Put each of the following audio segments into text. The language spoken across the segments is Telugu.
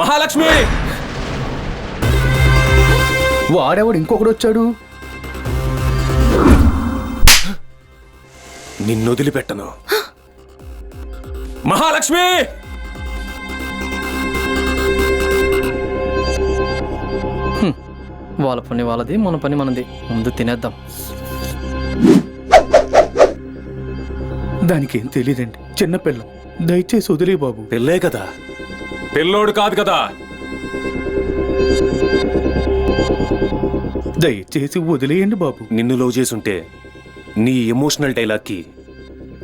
మహాలక్ష్మి! వాడెవడు ఇంకొకడు వచ్చాడు. నిన్నొదిలిపెట్టను. మహాలక్ష్మి! వాళ్ళ పని వాళ్ళది, మన పని మనది. ముందు తినేద్దాం. దానికేం తెలియదండి, చిన్నపిల్ల. దయచేసి వదిలే బాబు. పెళ్ళే కదా, పిల్లోడు కాదు కదా. దయచేసి వదిలేయండి బాబు. నిన్ను లవ్ చేసుంటే నీ ఎమోషనల్ డైలాగ్కి,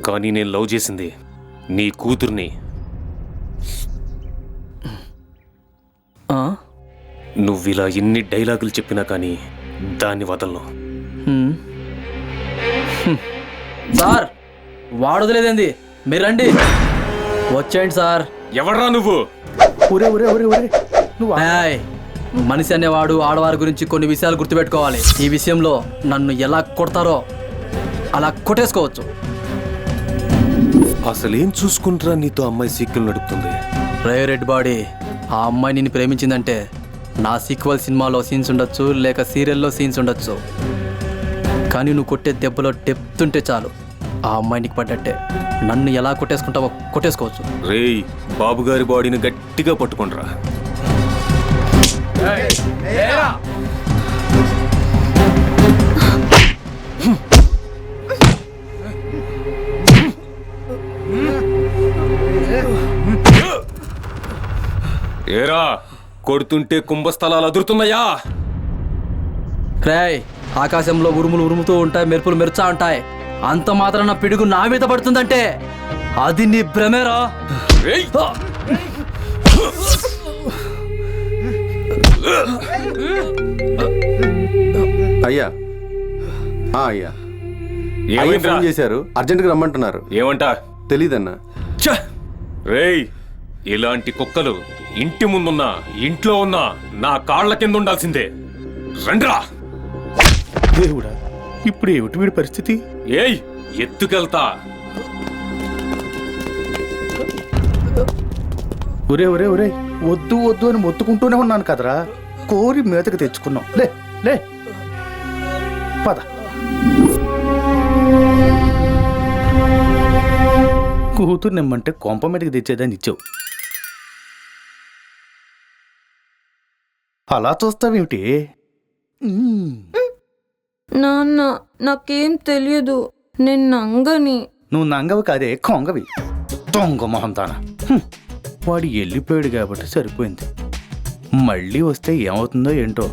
కానీ నేను లవ్ చేసింది నీ కూతుర్ని. నువ్విలా ఎన్ని డైలాగులు చెప్పినా కానీ దాన్ని వదలను. సార్, వాడొదిలేదండి. మీరు రండి, వచ్చేయండి సార్. ఎవడ్రా నువ్వు? ఒరే ఒరే ఒరే ఒరే నువ్వు మనిషి అనేవాడు ఆడవారి గురించి కొన్ని విషయాలు గుర్తుపెట్టుకోవాలి. ఈ విషయంలో నన్ను ఎలా కొడతారో అలా కొట్టేసుకోవచ్చు. అసలేం చూసుకుంటారా నీతో అమ్మాయి సీక్వెల్ నడుపుతుంది? రే రెడ్ బాడీ, ఆ అమ్మాయి నిన్ను ప్రేమించిందంటే నా సీక్వెల్ సినిమాలో సీన్స్ ఉండొచ్చు, లేక సీరియల్లో సీన్స్ ఉండొచ్చు, కానీ నువ్వు కొట్టే దెబ్బలో డెప్త్ ఉంటే చాలు, ఆ అమ్మాయి నీకు పడ్డట్టే. నన్ను ఎలా కొట్టేసుకుంటావో కొట్టేసుకోవచ్చు. రేయ్, బాబుగారి బాడీని గట్టిగా పట్టుకుండ్రా. ఏరా, కొడుతుంటే కుంభస్థలాలు అదురుతున్నాయా? రేయ్, ఆకాశంలో ఉరుములు ఉరుముతూ ఉంటాయి, మెరుపులు మెరుచా ఉంటాయి. అంత మాత్రాన పిడుగు నా మీద పడుతుందంటే అది నీ భ్రమేరా. అయ్యా అయ్యా ఏమైందిరా? ఫోన్ చేశారు, అర్జెంట్గా రమ్మంటున్నారు. ఏమంటా? తెలీదన్నా. రేయ్, ఇలాంటి కుక్కలు ఇంటి ముందున్నా ఇంట్లో ఉన్నా నా కాళ్ల కింద ఉండాల్సిందే. రండ్రా. దేవుడా, ఇప్పుడు ఏమిటి వీడి పరిస్థితి? ఏయ్, ఎత్తుకెళ్తా. ఒరే ఒరే ఒరే, వద్దు వద్దు అని మొత్తుకుంటూనే ఉన్నాను కదరా. కోరి మీదకి తెచ్చుకున్నాం. లే లే పద. కూతురు నిమ్మంటే కొంప మీదకి తెచ్చేదాన్ని ఇచ్చావు. అలా చూస్తావేమిటి? నాన్న, నాకేం తెలియదు, నేను నంగని. నువ్వు నంగవి కాదే, కొంగవి. దొంగ మొహం తాన. వాడు వెళ్ళిపోయాడు కాబట్టి సరిపోయింది. మళ్ళీ వస్తే ఏమవుతుందో ఏంటో.